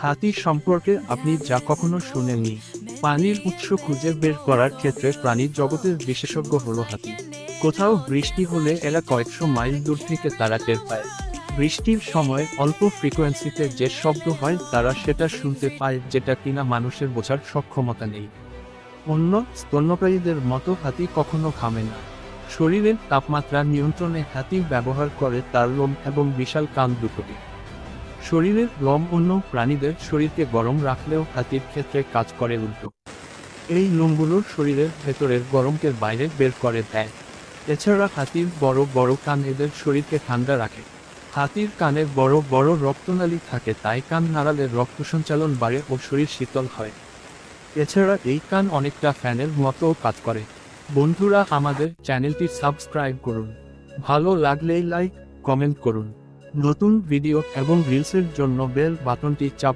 হাতি সম্পর্কে আপনি যা কখনো শুনেননি। পানির উৎস খুঁজে বের করার ক্ষেত্রে প্রাণী জগতের বিশেষজ্ঞ হলো হাতি। কোথাও বৃষ্টি হলে এরা কয়েকশো মাইল দূর থেকে তারা টের পায়। বৃষ্টির সময় অল্প ফ্রিকোয়েন্সিতে যে শব্দ হয় তারা সেটা শুনতে পায়, যেটা কিনা মানুষের বোঝার সক্ষমতা নেই। অন্য স্তন্যপায়ীদের মতো হাতি কখনো ঘামে না। শরীরের তাপমাত্রা নিয়ন্ত্রণে হাতি ব্যবহার করে তার লোম এবং বিশাল কান দুটোকে। শরীরের লোম অন্য প্রাণীদের শরীরকে গরম রাখলেও হাতির ক্ষেত্রে কাজ করে উল্টো। এই লোমগুলো শরীরের ভেতরের গরমকে বাইরে বের করে দেয়। এছাড়া হাতির বড় বড় কান এদের শরীরকে ঠান্ডা রাখে। হাতির কানে বড় বড় রক্তনালী থাকে, তাই কান নাড়ালে রক্ত সঞ্চালন বাড়ে ও শরীর শীতল হয়। এছাড়া এই কান অনেকটা ফ্যানের মতোও কাজ করে। বন্ধুরা, আমাদের চ্যানেলটি সাবস্ক্রাইব করুন, ভালো লাগলেই লাইক, কমেন্ট করুন। নতুন ভিডিও এবং রিলসের জন্য বেল বাটনটি চাপ